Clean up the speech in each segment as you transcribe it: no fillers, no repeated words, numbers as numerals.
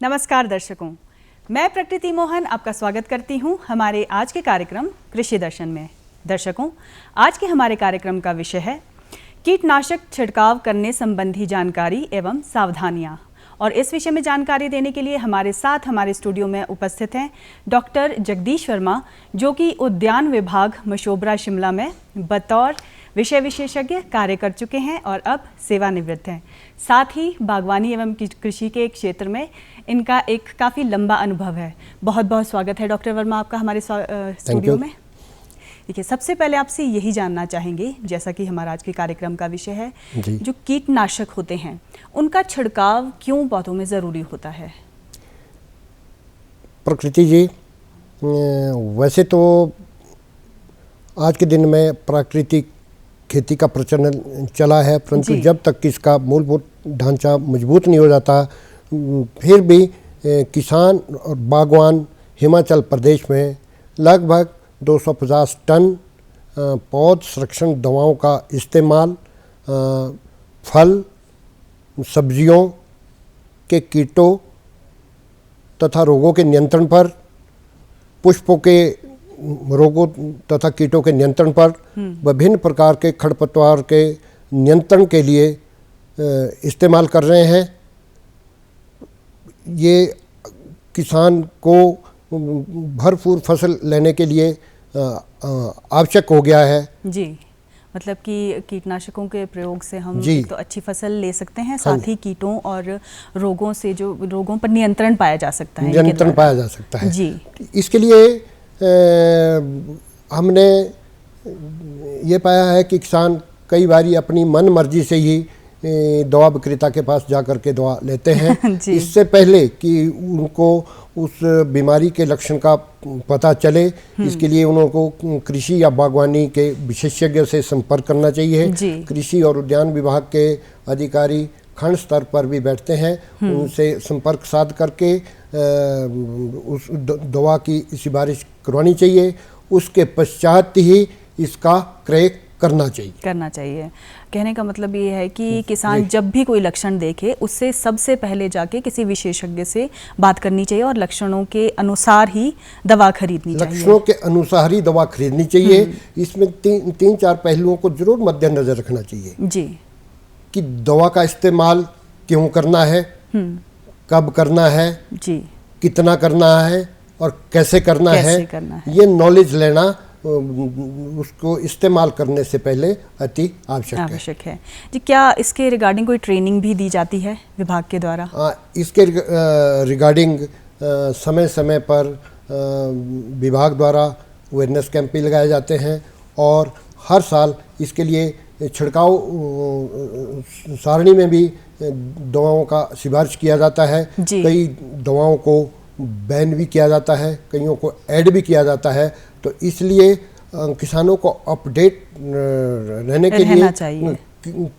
नमस्कार दर्शकों, मैं प्रकृति मोहन आपका स्वागत करती हूं हमारे आज के कार्यक्रम कृषि दर्शन में। दर्शकों, आज के हमारे कार्यक्रम का विषय है कीटनाशक छिड़काव करने संबंधी जानकारी एवं सावधानियां। और इस विषय में जानकारी देने के लिए हमारे साथ हमारे स्टूडियो में उपस्थित हैं डॉक्टर जगदीश वर्मा, जो कि उद्यान विभाग मशोबरा शिमला में बतौर विषय विशेषज्ञ कार्य कर चुके हैं और अब सेवानिवृत्त हैं। साथ ही बागवानी एवं कृषि के क्षेत्र में इनका एक काफ़ी लंबा अनुभव है। बहुत बहुत स्वागत है डॉक्टर वर्मा आपका हमारे स्टूडियो में। देखिए, सबसे पहले आपसे यही जानना चाहेंगे, जैसा कि हमारा आज के कार्यक्रम का विषय है, जो कीटनाशक होते हैं उनका छिड़काव क्यों पौधों में ज़रूरी होता है? प्रकृति जी, वैसे तो आज के दिन में प्राकृतिक खेती का प्रचलन चला है, परंतु जब तक इसका मूलभूत ढांचा मजबूत नहीं हो जाता, फिर भी किसान और बागवान हिमाचल प्रदेश में लगभग 250 टन पौध संरक्षण दवाओं का इस्तेमाल फल, सब्जियों के कीटों तथा रोगों के नियंत्रण पर, पुष्पों के रोगों तथा कीटों के नियंत्रण पर, विभिन्न प्रकार के खरपतवार के नियंत्रण के लिए इस्तेमाल कर रहे हैं। ये किसान को भरपूर फसल लेने के लिए आवश्यक हो गया है। जी, मतलब कि कीटनाशकों के प्रयोग से हम तो अच्छी फसल ले सकते हैं, साथ ही कीटों और रोगों से जो रोगों पर नियंत्रण पाया जा सकता है। नियंत्रण पाया जा सकता है जी। इसके लिए हमने ये पाया है कि किसान कई बारी अपनी मन मर्जी से ही दवा विक्रेता के पास जा कर के दवा लेते हैं इससे पहले कि उनको उस बीमारी के लक्षण का पता चले। इसके लिए उनको कृषि या बागवानी के विशेषज्ञ से संपर्क करना चाहिए। कृषि और उद्यान विभाग के अधिकारी खंड स्तर पर भी बैठते हैं, उनसे संपर्क साध करके उस दवा की सिफारिश करवानी चाहिए। उसके पश्चात ही इसका क्रय करना चाहिए। कहने का मतलब ये है कि किसान जब भी कोई लक्षण देखे, उससे सबसे पहले जाके किसी विशेषज्ञ से बात करनी चाहिए और लक्षणों के अनुसार ही दवा खरीदनी चाहिए। लक्षणों के अनुसार ही दवा खरीदनी चाहिए। इसमें तीन चार पहलुओं को जरूर मद्देनजर रखना चाहिए जी, कि दवा का इस्तेमाल क्यों करना है, कब करना है, जी, कितना करना है और कैसे करना है। ये नॉलेज लेना उसको इस्तेमाल करने से पहले अति आवश्यक है। जी, क्या इसके रिगार्डिंग कोई ट्रेनिंग भी दी जाती है विभाग के द्वारा? इसके रिगार्डिंग समय समय पर विभाग द्वारा अवेयरनेस कैंप भी लगाए जाते हैं और हर साल इसके लिए छिड़काव सारणी में भी दवाओं का सिफारिश किया जाता है। कई दवाओं को बैन भी किया जाता है, कईयों को ऐड भी किया जाता है। तो इसलिए किसानों को अपडेट रहने के लिए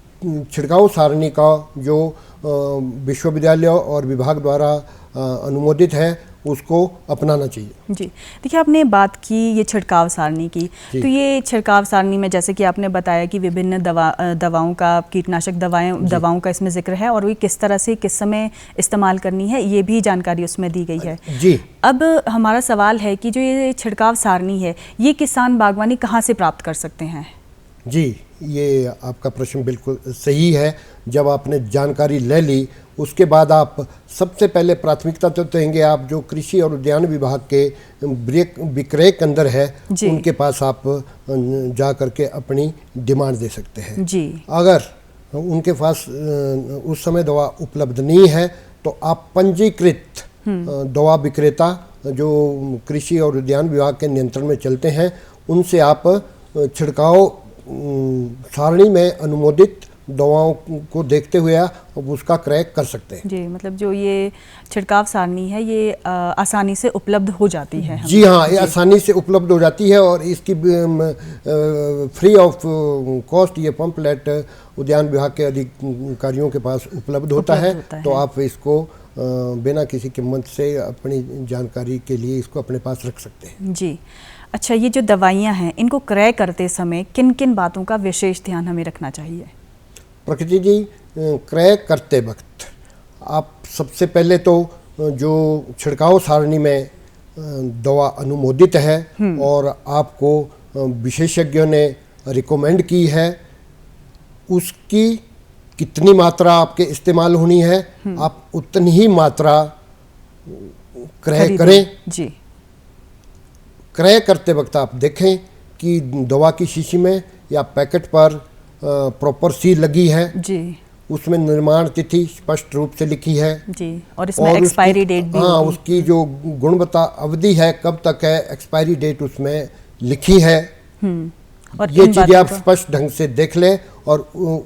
छिड़काव सारणी का जो विश्वविद्यालय और विभाग द्वारा अनुमोदित है उसको अपनाना चाहिए। जी, देखिए, आपने बात की ये छिड़काव सारणी की, तो ये छिड़काव सारणी में जैसे कि आपने बताया कि विभिन्न दवाओं का, कीटनाशक दवाओं का इसमें जिक्र है और वो किस तरह से किस समय इस्तेमाल करनी है ये भी जानकारी उसमें दी गई है। जी, अब हमारा सवाल है कि जो ये छिड़काव सारणी है ये किसान बागवानी कहाँ से प्राप्त कर सकते हैं? जी, ये आपका प्रश्न बिल्कुल सही है। जब आपने जानकारी ले ली उसके बाद आप सबसे पहले प्राथमिकता तो देंगे आप जो कृषि और उद्यान विभाग के विक्रय केंद्र है उनके पास आप जा करके अपनी डिमांड दे सकते हैं। जी, अगर उनके पास उस समय दवा उपलब्ध नहीं है तो आप पंजीकृत दवा विक्रेता जो कृषि और उद्यान विभाग के नियंत्रण में चलते हैं उनसे आप छिड़काव सारणी में अनुमोदित दवाओं को देखते हुए आप उसका क्रय कर सकते हैं। जी, मतलब जो ये छिड़काव सारणी है ये आसानी से उपलब्ध हो जाती है। जी हाँ, ये आसानी से उपलब्ध हो जाती है और इसकी फ्री ऑफ कॉस्ट ये पंपलेट उद्यान विभाग के अधिकारियों के पास उपलब्ध होता है। तो आप इसको बिना किसी कीमत से अपनी जानकारी के लिए इसको अपने पास रख सकते हैं। जी, अच्छा, ये जो दवाइयाँ हैं इनको क्रय करते समय किन किन बातों का विशेष ध्यान हमें रखना चाहिए? प्रकृति जी, क्रय करते वक्त आप सबसे पहले तो जो छिड़काव सारणी में दवा अनुमोदित है और आपको विशेषज्ञों ने रिकमेंड की है, उसकी कितनी मात्रा आपके इस्तेमाल होनी है, आप उतनी ही मात्रा क्रय करें। जी। क्रय करते वक्त आप देखें कि दवा की शीशी में या पैकेट पर प्रॉपर सील लगी है जी। उसमें निर्माण तिथि स्पष्ट रूप से लिखी है जी। और इसमें एक्सपायरी डेट भी हाँ, उसकी जो गुणवत्ता अवधि है कब तक है, एक्सपायरी डेट उसमें लिखी है। और ये चीज़ें आप स्पष्ट ढंग से देख लें और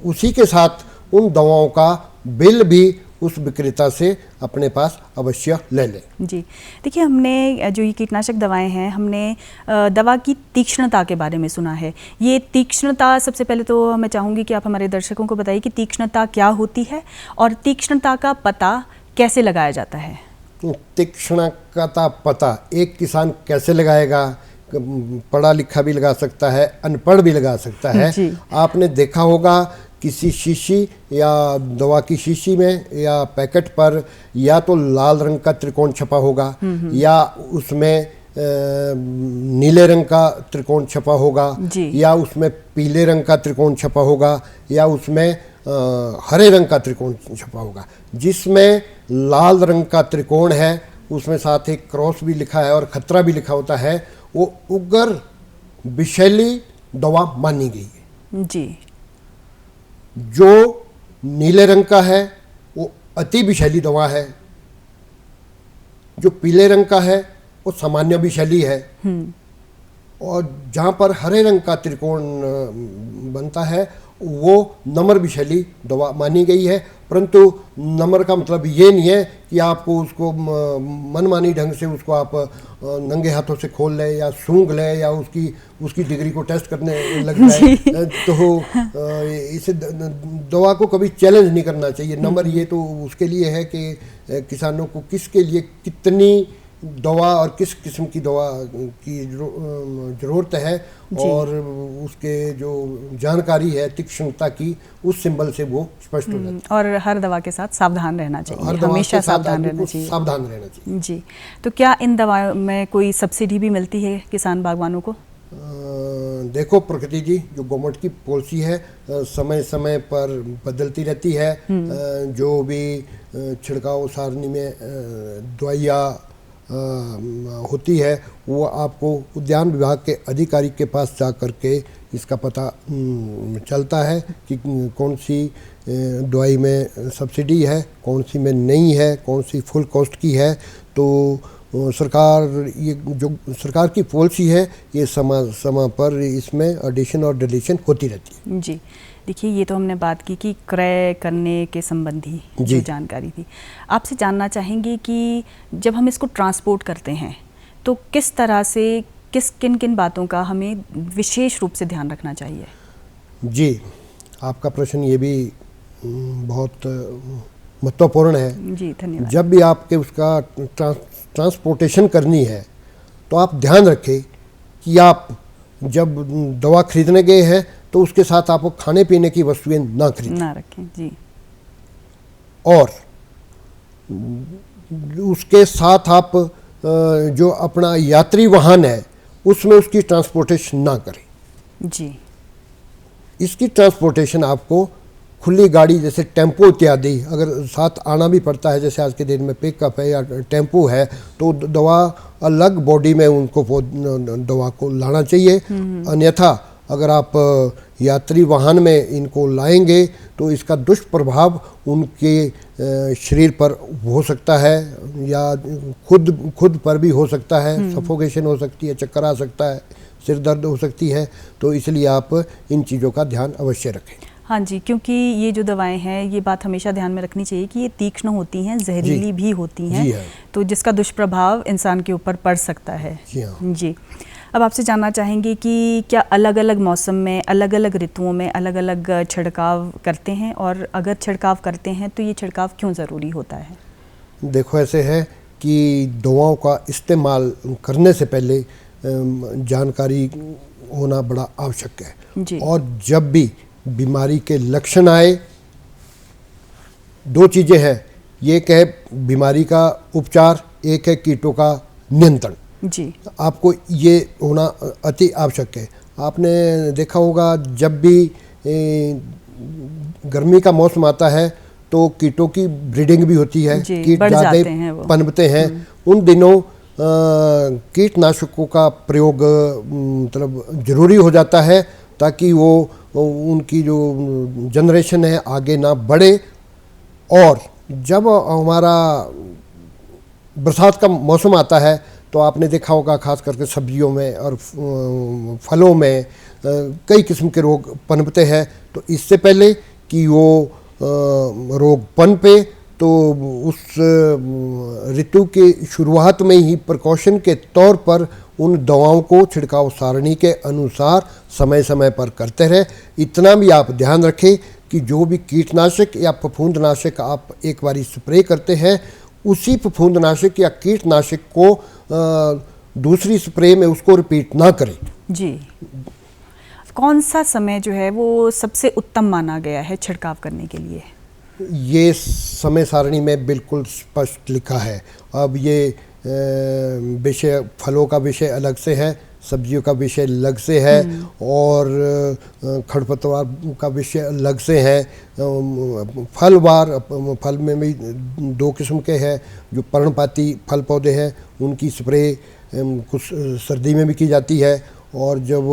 उसी के साथ उन दवाओं का बिल भी उस विक्रेता से अपने पास अवश्य ले लें। जी। देखिए, हमने जो ये कीटनाशक दवाएं हैं, हमने दवा की तीक्ष्णता के बारे में सुना है। ये तीक्ष्णता, सबसे पहले तो मैं चाहूँगी कि आप हमारे दर्शकों को बताइए कि तीक्ष्णता क्या होती है और तीक्ष्णता का पता कैसे लगाया जाता है। तीक्ष्णता का पता एक किसान कैसे लगाएगा? पढ़ा लिखा भी लगा सकता है, अनपढ़ भी लगा सकता है। आपने देखा होगा किसी शीशी या दवा की शीशी में या पैकेट पर या तो लाल रंग का त्रिकोण छपा होगा या उसमें नीले रंग का त्रिकोण छपा होगा या उसमें पीले रंग का त्रिकोण छपा होगा या उसमें हरे रंग का त्रिकोण छपा होगा। जिसमें लाल रंग का त्रिकोण है उसमें साथ एक क्रॉस भी लिखा है और खतरा भी लिखा होता है, वो उग्र विषैली दवा मानी गई है। जी। जो नीले रंग का है वो अति विषैली दवा है, जो पीले रंग का है वो सामान्य विषैली है और जहाँ पर हरे रंग का त्रिकोण बनता है वो नम्र विषैली दवा मानी गई है। परंतु नम्र का मतलब ये नहीं है कि आपको उसको मनमानी ढंग से उसको आप नंगे हाथों से खोल लें या सूंघ लें या उसकी डिग्री को टेस्ट करने लग जाए। तो इसे दवा को कभी चैलेंज नहीं करना चाहिए। नंबर ये तो उसके लिए है कि किसानों को किसके लिए कितनी दवा और किस किस्म की दवा की ज़रूरत है और उसके जो जानकारी है तीक्ष्णता की, उस सिंबल से वो स्पष्ट हो जाती है। और हर दवा के साथ सावधान रहना चाहिए, हमेशा सावधान रहना चाहिए। सावधान रहना चाहिए जी। तो क्या इन दवाओं में कोई सब्सिडी भी मिलती है किसान बागवानों को? देखो प्रकृति जी, जो गवर्नमेंट की पॉलिसी है समय समय पर बदलती रहती है। जो भी छिड़काव सारणी में दवाइयाँ होती है वो आपको उद्यान विभाग के अधिकारी के पास जा कर के इसका पता चलता है कि कौन सी दवाई में सब्सिडी है, कौन सी में नहीं है, कौन सी फुल कॉस्ट की है। तो सरकार की पॉलिसी है, ये समय पर इसमें एडिशन और डिलीशन होती रहती है। जी। देखिए, ये तो हमने बात की कि क्रय करने के संबंधी जो जानकारी थी। आपसे जानना चाहेंगे कि जब हम इसको ट्रांसपोर्ट करते हैं तो किस तरह से किन किन बातों का हमें विशेष रूप से ध्यान रखना चाहिए? जी, आपका प्रश्न ये भी बहुत महत्वपूर्ण है। जी, धन्यवाद। जब भी आपके उसका ट्रांसपोर्टेशन करनी है तो आप ध्यान रखें कि आप जब दवा खरीदने गए हैं तो उसके साथ आप खाने पीने की वस्तुएं ना खरीदें, ना रखें। जी। और उसके साथ आप जो अपना यात्री वाहन है उसमें उसकी ट्रांसपोर्टेशन ना करें। जी। इसकी ट्रांसपोर्टेशन आपको खुली गाड़ी जैसे टेम्पो इत्यादि अगर साथ आना भी पड़ता है, जैसे आज के दिन में पिकअप है या टेम्पो है, तो दवा अलग बॉडी में उनको दवा को लाना चाहिए। अन्यथा अगर आप यात्री वाहन में इनको लाएंगे तो इसका दुष्प्रभाव उनके शरीर पर हो सकता है या खुद पर भी हो सकता है। सफोकेशन हो सकती है, चक्कर आ सकता है, सिर दर्द हो सकती है। तो इसलिए आप इन चीज़ों का ध्यान अवश्य रखें। हाँ जी, क्योंकि ये जो दवाएं हैं, ये बात हमेशा ध्यान में रखनी चाहिए कि ये तीक्ष्ण होती हैं, जहरीली भी होती हैं, तो जिसका दुष्प्रभाव इंसान के ऊपर पड़ सकता है। जी। अब आपसे जानना चाहेंगे कि क्या अलग अलग मौसम में, अलग अलग ऋतुओं में अलग अलग छिड़काव करते हैं, और अगर छिड़काव करते हैं तो ये छिड़काव क्यों ज़रूरी होता है? देखो, ऐसे है कि दवाओं का इस्तेमाल करने से पहले जानकारी होना बड़ा आवश्यक है। जी। और जब भी बीमारी के लक्षण आए, दो चीज़ें हैं, ये एक है बीमारी का उपचार, एक है कीटों का नियंत्रण। जी, आपको ये होना अति आवश्यक है। आपने देखा होगा जब भी गर्मी का मौसम आता है तो कीटों की ब्रीडिंग भी होती है, जी, कीट बढ़ ज़्यादा जाते हैं वो। पनपते हैं। उन दिनों कीटनाशकों का प्रयोग मतलब जरूरी हो जाता है ताकि वो उनकी जो जनरेशन है आगे ना बढ़े। और जब हमारा बरसात का मौसम आता है तो आपने देखा होगा खास करके सब्जियों में और फलों में कई किस्म के रोग पनपते हैं। तो इससे पहले कि वो रोग पनपे तो उस ऋतु के शुरुआत में ही प्रिकॉशन के तौर पर उन दवाओं को छिड़काव सारणी के अनुसार समय समय पर करते रहे। इतना भी आप ध्यान रखें कि जो भी कीटनाशक या फफूंदनाशक आप एक बारी स्प्रे करते हैं, उसी फफूंदनाशक या कीटनाशक को दूसरी स्प्रे में उसको रिपीट ना करें। जी, कौन सा समय जो है वो सबसे उत्तम माना गया है छिड़काव करने के लिए? ये समय सारणी में बिल्कुल स्पष्ट लिखा है। अब ये विषय फलों का विषय अलग से है, सब्जियों का विषय अलग से है और खरपतवार का विषय अलग से है। फल में भी दो किस्म के हैं। जो पर्णपाती फल पौधे हैं उनकी स्प्रे कुछ सर्दी में भी की जाती है और जब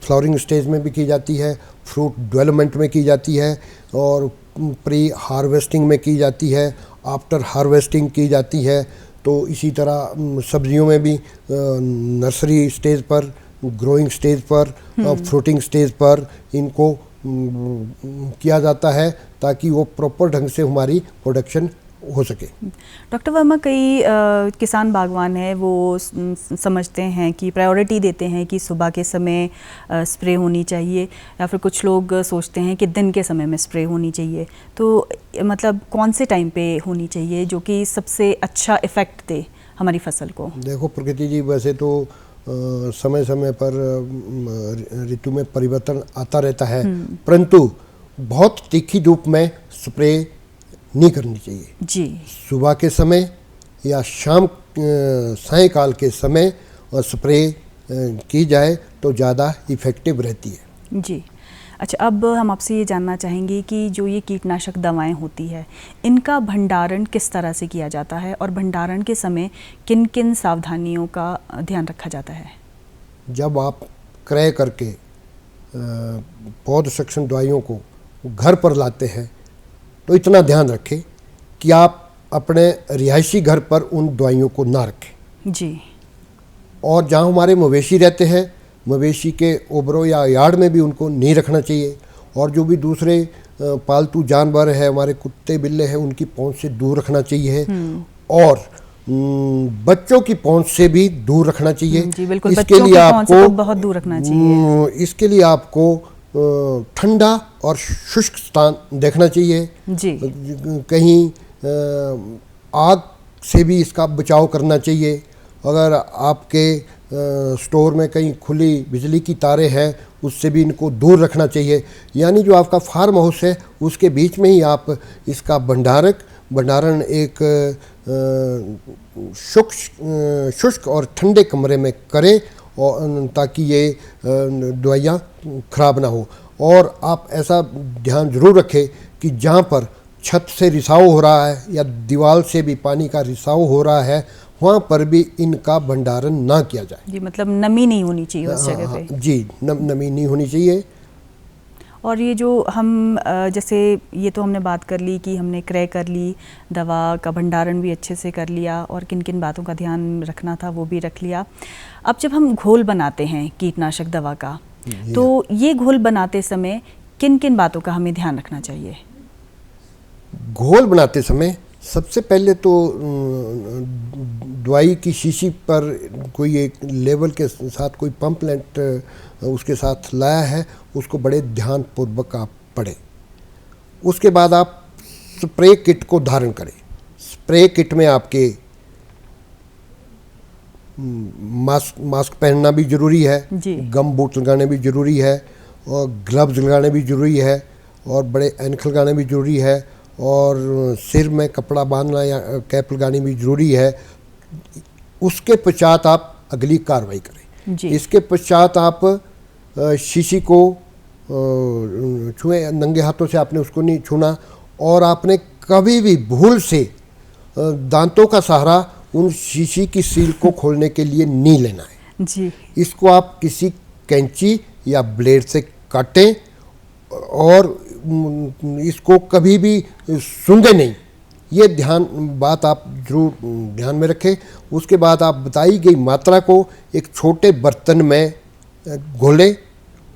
फ्लावरिंग स्टेज में भी की जाती है, फ्रूट डेवलपमेंट में की जाती है और प्री हार्वेस्टिंग में की जाती है, आफ्टर हार्वेस्टिंग की जाती है। तो इसी तरह सब्जियों में भी नर्सरी स्टेज पर, ग्रोइंग स्टेज पर, फ्रूटिंग स्टेज पर इनको किया जाता है ताकि वो प्रॉपर ढंग से हमारी प्रोडक्शन हो सके। डॉक्टर वर्मा, कई किसान बागवान हैं वो समझते हैं कि प्रायोरिटी देते हैं कि सुबह के समय स्प्रे होनी चाहिए, या फिर कुछ लोग सोचते हैं कि दिन के समय में स्प्रे होनी चाहिए। तो मतलब कौन से टाइम पे होनी चाहिए जो कि सबसे अच्छा इफ़ेक्ट दे हमारी फसल को? देखो प्रकृति जी, वैसे तो समय समय पर ऋतु में परिवर्तन आता रहता है, परंतु बहुत तीखी धूप में स्प्रे नहीं करनी चाहिए। जी, सुबह के समय या सायंकाल के समय स्प्रे की जाए तो ज़्यादा इफ़ेक्टिव रहती है। जी, अच्छा, अब हम आपसे ये जानना चाहेंगे कि जो ये कीटनाशक दवाएं होती है इनका भंडारण किस तरह से किया जाता है और भंडारण के समय किन किन सावधानियों का ध्यान रखा जाता है? जब आप क्रय करके पौध संरक्षण दवाइयों को घर पर लाते हैं तो इतना ध्यान रखें कि आप अपने रिहायशी घर पर उन दवाइयों को ना रखें। जी, और जहाँ हमारे मवेशी रहते हैं, मवेशी के ओबरों या यार्ड में भी उनको नहीं रखना चाहिए। और जो भी दूसरे पालतू जानवर है, हमारे कुत्ते बिल्ले हैं, उनकी पहुँच से दूर रखना चाहिए और बच्चों की पहुँच से भी दूर रखना चाहिए। जी, बिल्कुल, बच्चों की पहुँच से तो बहुत दूर रखना चाहिए। इसके लिए आपको ठंडा और शुष्क स्थान देखना चाहिए। जी, कहीं आग से भी इसका बचाव करना चाहिए। अगर आपके स्टोर में कहीं खुली बिजली की तारें हैं उससे भी इनको दूर रखना चाहिए। यानी जो आपका फार्म हाउस है उसके बीच में ही आप इसका भंडारण एक शुष्क और ठंडे कमरे में करें और ताकि ये दवाइयाँ खराब ना हो। और आप ऐसा ध्यान जरूर रखें कि जहाँ पर छत से रिसाव हो रहा है या दीवार से भी पानी का रिसाव हो रहा है वहाँ पर भी इनका भंडारण ना किया जाए। जी, मतलब नमी नहीं होनी चाहिए उस जगह पे। जी, नमी नहीं होनी चाहिए। और ये जो हम जैसे ये तो हमने बात कर ली कि हमने क्रय कर ली, दवा का भंडारण भी अच्छे से कर लिया और किन किन बातों का ध्यान रखना था वो भी रख लिया। अब जब हम घोल बनाते हैं कीटनाशक दवा का, तो ये घोल बनाते समय किन किन बातों का हमें ध्यान रखना चाहिए? घोल बनाते समय सबसे पहले तो दवाई की शीशी पर कोई एक लेवल के साथ कोई पंपलेट उसके साथ लाया है, उसको बड़े ध्यानपूर्वक आप पढ़ें। उसके बाद आप स्प्रे किट को धारण करें। स्प्रे किट में आपके मास्क पहनना भी ज़रूरी है, गम बूट लगाने भी ज़रूरी है और ग्लव्स लगाने भी ज़रूरी है और बड़े एनक लगाने भी ज़रूरी है और सिर में कपड़ा बांधना या कैप लगानी भी ज़रूरी है। उसके पश्चात आप अगली कार्रवाई करें। जी। इसके पश्चात आप शीशी को छुएं, नंगे हाथों से आपने उसको नहीं छूना, और आपने कभी भी भूल से दांतों का सहारा उन शीशी की सील को खोलने के लिए नहीं लेना है। जी। इसको आप किसी कैंची या ब्लेड से काटें और इसको कभी भी सूंघे नहीं। ये बात आप जरूर ध्यान में रखें। उसके बाद आप बताई गई मात्रा को एक छोटे बर्तन में घोलें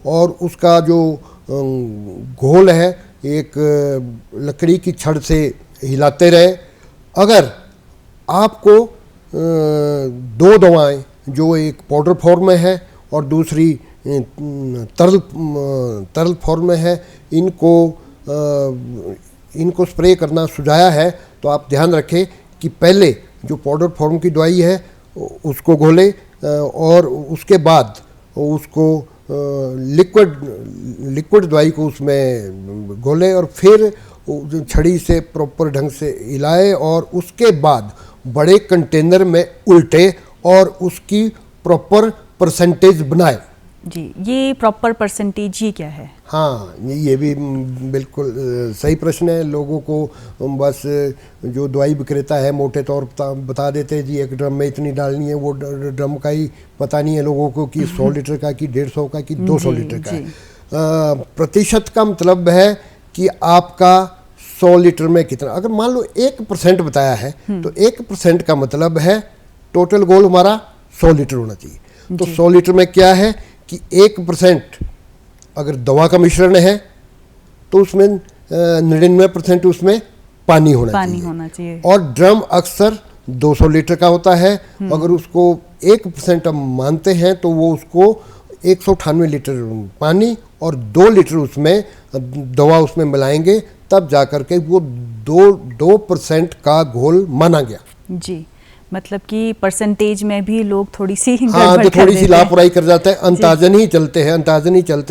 और उसका जो घोल है एक लकड़ी की छड़ से हिलाते रहे। अगर आपको दो दवाएं, जो एक पाउडर फॉर्म में है और दूसरी तरल फॉर्म में है, इनको स्प्रे करना सुझाया है, तो आप ध्यान रखें कि पहले जो पाउडर फॉर्म की दवाई है उसको घोलें और उसके बाद उसको लिक्विड दवाई को उसमें घोलें और फिर छड़ी से प्रॉपर ढंग से हिलाए और उसके बाद बड़े कंटेनर में उल्टे और उसकी प्रॉपर परसेंटेज बनाए। जी, ये प्रॉपर परसेंटेज ये क्या है? हाँ, ये भी बिल्कुल सही प्रश्न है। लोगों को बस जो दवाई विक्रेता है मोटे तौर पर बता देते हैं जी एक ड्रम में इतनी डालनी है, वो ड्रम का ही पता नहीं है लोगों को कि 100 लीटर का, कि 150 का, कि 200 लीटर का है। प्रतिशत का मतलब है कि आपका 100 लीटर में कितना। अगर मान लो 1% बताया है तो 1% का मतलब है टोटल गोल हमारा 100 लीटर होना चाहिए। तो 100 लीटर में क्या है कि 1% अगर दवा का मिश्रण है तो उसमें 99% उसमें पानी होना चाहिए। और ड्रम अक्सर 200 लीटर का होता है। अगर उसको 1% हम मानते हैं तो वो उसको 198 लीटर पानी और 2 लीटर उसमें दवा उसमें मिलाएंगे, तब जाकर के वो 2% का घोल माना गया। जी, मतलब कि परसेंटेज में भी लोग थोड़ी सी हाँ, तो थोड़ी सी लापरवाही कर जाते हैं, अंदाजन ही चलते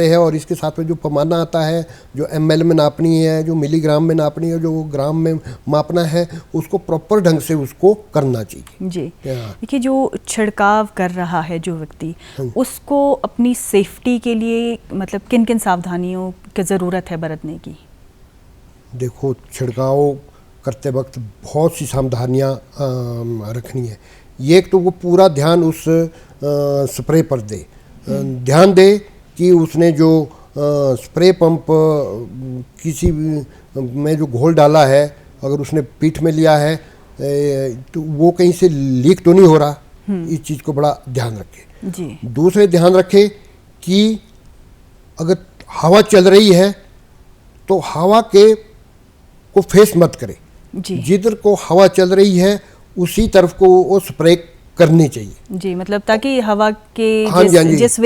हैं और इसके साथ में जो पैमाना आता है, जो ml में नापनी है, जो मिलीग्राम में नापनी है, जो ग्राम में मापना है, उसको प्रॉपर ढंग से उसको करना चाहिए। जी, देखिए जो छिड़काव कर रहा है जो व्यक्ति, उसको अपनी सेफ्टी के लिए मतलब किन किन सावधानियों की ज़रूरत है बरतने की? देखो, छिड़काव करते वक्त बहुत सी सावधानियाँ रखनी है। ये एक तो वो पूरा ध्यान उस स्प्रे पर दे, ध्यान दे कि उसने जो स्प्रे पंप किसी में जो घोल डाला है, अगर उसने पीठ में लिया है तो वो कहीं से लीक तो नहीं हो रहा। इस चीज़ को बड़ा ध्यान रखे जी। दूसरे ध्यान रखे कि अगर हवा चल रही है तो हवा को फेस मत करे। जिधर को हवा चल रही है उसी तरफ को वो स्प्रे करनी चाहिए। जी, मतलब ताकि हवा के जिस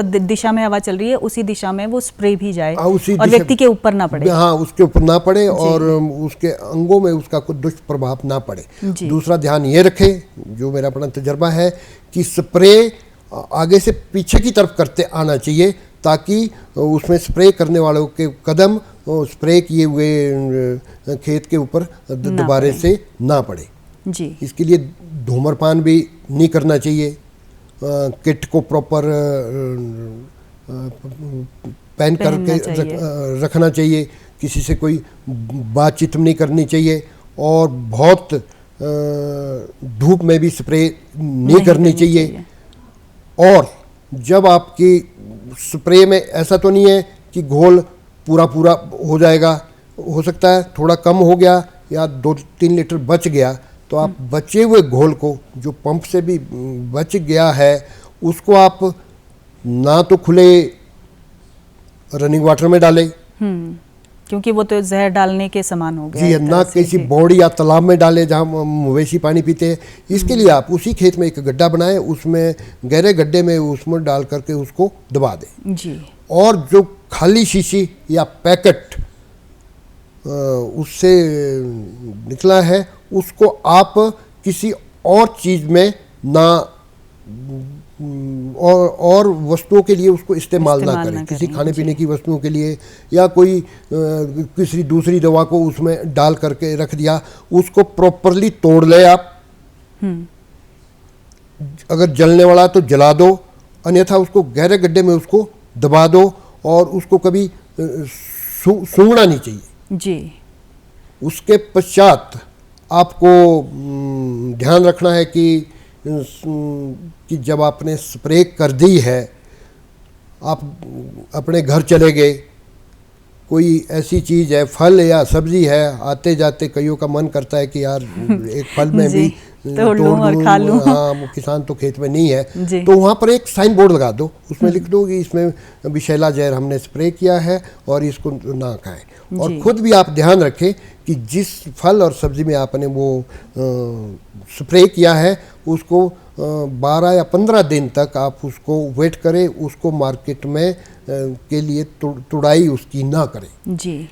दिशा में हवा चल रही है उसी दिशा में वो स्प्रे भी जाए और व्यक्ति के ऊपर ना पड़े। हाँ, उसके ऊपर ना पड़े और उसके अंगों में उसका कोई दुष्प्रभाव ना पड़े। दूसरा ध्यान ये रखे, जो मेरा अपना तजर्बा है, कि स्प्रे आगे से पीछे की तरफ करते आना चाहिए ताकि उसमें स्प्रे करने वालों के कदम स्प्रे किए हुए खेत के ऊपर दोबारे से ना पड़े। जी। इसके लिए धूम्रपान भी नहीं करना चाहिए। किट को प्रॉपर पहन करके रखना चाहिए। किसी से कोई बातचीत नहीं करनी चाहिए और बहुत धूप में भी स्प्रे नहीं करनी चाहिए। और जब आपकी स्प्रे में ऐसा तो नहीं है कि घोल पूरा हो जाएगा, हो सकता है थोड़ा कम हो गया या 2-3 लीटर बच गया, तो आप बचे हुए घोल को जो पंप से भी बच गया है उसको आप ना तो खुले रनिंग वाटर में डालें, क्योंकि वो तो जहर डालने के समान हो गया। जी, ना किसी बौड़ी या तालाब में डालें जहाँ मवेशी पानी पीते हैं। इसके लिए आप उसी खेत में एक गड्ढा बनाएं, उसमें गहरे गड्ढे में उसमें डाल करके उसको दबा दें। जी। और जो खाली शीशी या पैकेट उससे निकला है उसको आप किसी और चीज़ में ना और वस्तुओं के लिए उसको इस्तेमाल ना करें, किसी खाने पीने की वस्तुओं के लिए, या कोई किसी दूसरी दवा को उसमें डाल करके रख दिया, उसको प्रॉपरली तोड़ ले आप। अगर जलने वाला तो जला दो, अन्यथा उसको गहरे गड्ढे में उसको दबा दो, और उसको कभी सूंघना नहीं चाहिए जी। उसके पश्चात आपको ध्यान रखना है कि जब आपने स्प्रे कर दी है, आप अपने घर चले गए, कोई ऐसी चीज़ है, फल या सब्जी है, आते जाते कईयों का मन करता है कि यार एक फल में भी तोड़ लूं और खा लूं। हाँ, वो किसान तो खेत में नहीं है, तो वहाँ पर एक साइन बोर्ड लगा दो, उसमें लिख दो कि इसमें विषैला जहर हमने स्प्रे किया है और इसको ना खाएं। और खुद भी आप ध्यान रखें कि जिस फल और सब्जी में आपने वो स्प्रे किया है, उसको 12 या 15 दिन तक आप उसको वेट करें, उसको मार्केट में के लिए तुड़ाई उसकी ना करें जी।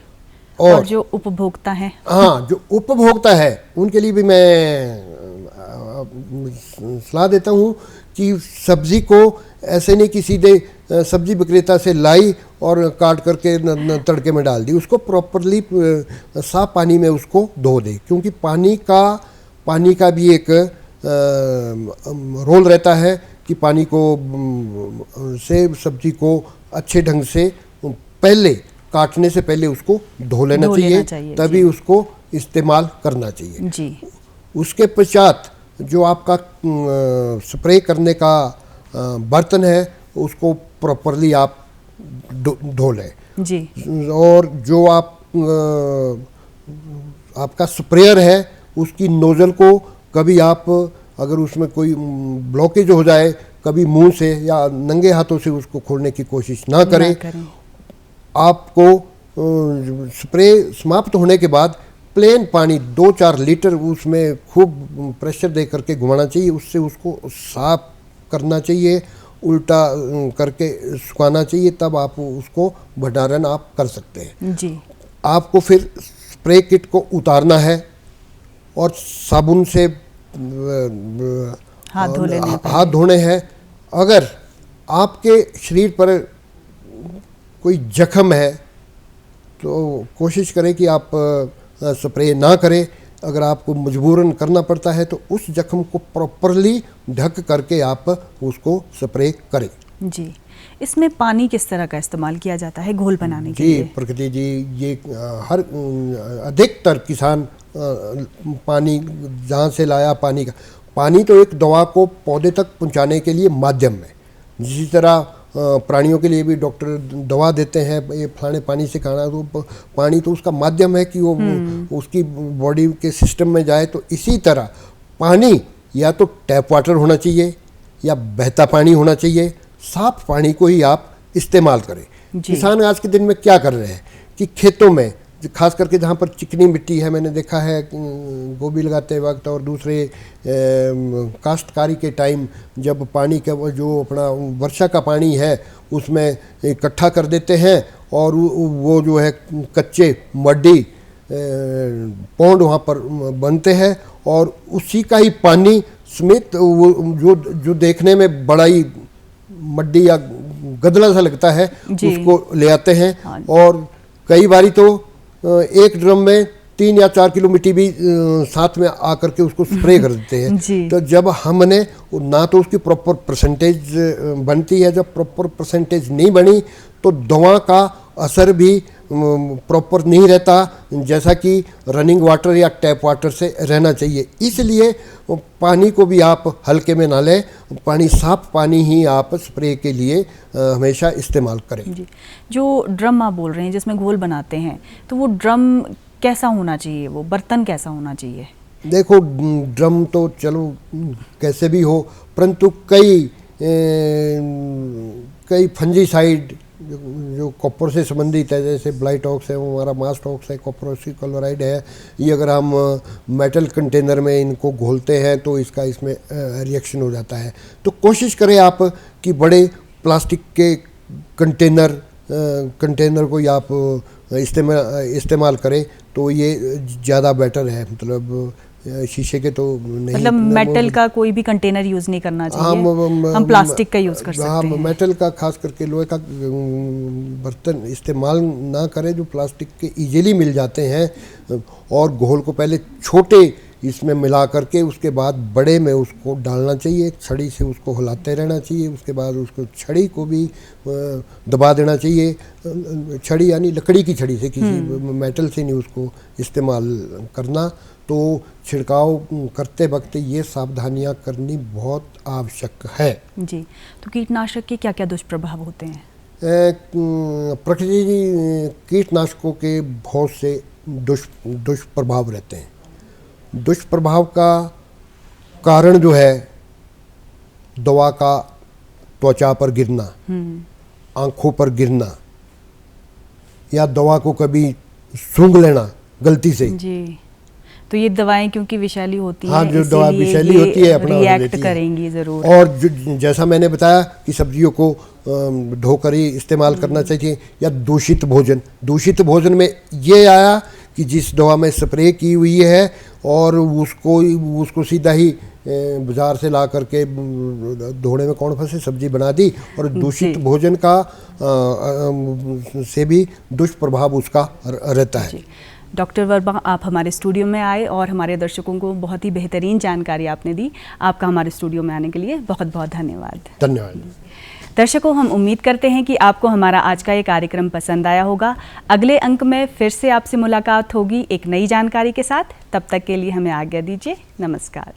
और जो उपभोक्ता हैं, हाँ, जो उपभोक्ता है उनके लिए भी मैं सलाह देता हूँ कि सब्जी को ऐसे नहीं कि सीधे सब्जी विक्रेता से लाई और काट करके तड़के में डाल दी, उसको प्रॉपरली साफ पानी में उसको धो दे, क्योंकि पानी का भी एक रोल रहता है कि पानी को से सब्जी को अच्छे ढंग से पहले काटने से पहले उसको धो लेना चाहिए, तभी उसको इस्तेमाल करना चाहिए जी। उसके पश्चात जो आपका स्प्रे करने का बर्तन है, उसको प्रॉपरली आप धो लें जी। और जो आपका स्प्रेयर है, उसकी नोजल को कभी आप, अगर उसमें कोई ब्लॉकेज हो जाए, कभी मुंह से या नंगे हाथों से उसको खोलने की कोशिश ना करें। आपको स्प्रे समाप्त होने के बाद प्लेन पानी 2-4 लीटर उसमें खूब प्रेशर दे करके घुमाना चाहिए, उससे उसको साफ करना चाहिए, उल्टा करके सुखाना चाहिए, तब आप उसको भंडारण आप कर सकते हैं जी। आपको फिर स्प्रे किट को उतारना है और साबुन से हाथ धोने हैं। अगर आपके शरीर पर कोई जख्म है तो कोशिश करें कि आप स्प्रे ना करें। अगर आपको मजबूरन करना पड़ता है तो उस जख्म को प्रॉपरली ढक करके आप उसको स्प्रे करें जी। इसमें पानी किस तरह का इस्तेमाल किया जाता है घोल बनाने के लिए? जी प्रकृति जी, ये हर अधिकतर किसान पानी जहाँ से लाया पानी तो एक दवा को पौधे तक पहुँचाने के लिए माध्यम है। जिस तरह प्राणियों के लिए भी डॉक्टर दवा देते हैं, ये फलाने पानी से खाना, तो पानी तो उसका माध्यम है कि वो उसकी बॉडी के सिस्टम में जाए। तो इसी तरह पानी या तो टैप वाटर होना चाहिए या बहता पानी होना चाहिए, साफ पानी को ही आप इस्तेमाल करें। किसान आज के दिन में क्या कर रहे हैं कि खेतों में खास करके जहाँ पर चिकनी मिट्टी है, मैंने देखा है गोभी लगाते वक्त और दूसरे काश्तकारी के टाइम जब पानी का जो अपना वर्षा का पानी है उसमें इकट्ठा कर देते हैं और वो जो है कच्चे मड्डी पौंड वहाँ पर बनते हैं और उसी का ही पानी समेत वो जो देखने में बड़ा ही मड्डी या गदला सा लगता है उसको ले आते हैं। और कई बारी तो एक ड्रम में 3 या 4 किलो मिट्टी भी साथ में आकर के उसको स्प्रे कर देते हैं। तो जब हमने ना तो उसकी प्रॉपर परसेंटेज बनती है, जब प्रॉपर परसेंटेज नहीं बनी तो दवा का असर भी प्रॉपर नहीं रहता जैसा कि रनिंग वाटर या टैप वाटर से रहना चाहिए। इसलिए पानी को भी आप हल्के में ना लें, पानी साफ पानी ही आप स्प्रे के लिए हमेशा इस्तेमाल करें। जी। जो ड्रम आप बोल रहे हैं जिसमें घोल बनाते हैं, तो वो ड्रम कैसा होना चाहिए, वो बर्तन कैसा होना चाहिए? देखो ड्रम तो चलो कैसे भी हो, परंतु कई फंजीसाइड जो कॉपर से संबंधित है, जैसे ब्लाइटॉक्स है, वो हमारा मास्टॉक्स है, कॉपरोसी क्लोराइड है, ये अगर हम मेटल कंटेनर में इनको घोलते हैं तो इसमें रिएक्शन हो जाता है। तो कोशिश करें आप कि बड़े प्लास्टिक के कंटेनर को आप इस्तेमाल करें तो ये ज़्यादा बेटर है। मतलब शीशे के तो नहीं। मतलब मेटल का कोई भी कंटेनर यूज नहीं करना चाहिए, हम प्लास्टिक का यूज कर सकते हैं। मेटल का, खास करके लोहे का बर्तन इस्तेमाल ना करें जो प्लास्टिक के इजीली मिल जाते हैं। और घोल को पहले छोटे इसमें मिला करके उसके बाद बड़े में उसको डालना चाहिए, छड़ी से उसको हिलाते रहना चाहिए, उसके बाद उसको छड़ी को भी दबा देना चाहिए। छड़ी यानी लकड़ी की छड़ी से, किसी मेटल से नहीं उसको इस्तेमाल करना। तो छिड़काव करते वक्त ये सावधानियां करनी बहुत आवश्यक है। जी, तो कीटनाशक के क्या क्या दुष्प्रभाव होते हैं? प्रकृति कीटनाशकों के बहुत से दुष्प्रभाव रहते हैं। दुष्प्रभाव का कारण जो है दवा का त्वचा पर गिरना, आंखों पर गिरना, या दवा को कभी सूंघ लेना गलती से। जी, तो ये दवाएं क्योंकि विषैली होती हैं, हाँ, जो दवा विषैली होती है अपना रिएक्ट करेंगी ज़रूर। और जैसा मैंने बताया कि सब्जियों को धोकर ही इस्तेमाल करना चाहिए। या दूषित भोजन में ये आया कि जिस दवा में स्प्रे की हुई है और उसको सीधा ही बाजार से ला करके धोने में कौन फंसे, सब्जी बना दी। और दूषित भोजन का से भी दुष्प्रभाव उसका रहता है। डॉक्टर वर्मा, आप हमारे स्टूडियो में आए और हमारे दर्शकों को बहुत ही बेहतरीन जानकारी आपने दी। आपका हमारे स्टूडियो में आने के लिए बहुत बहुत धन्यवाद। धन्यवाद। दर्शकों, हम उम्मीद करते हैं कि आपको हमारा आज का ये कार्यक्रम पसंद आया होगा। अगले अंक में फिर से आपसे मुलाकात होगी एक नई जानकारी के साथ। तब तक के लिए हमें आज्ञा दीजिए। नमस्कार।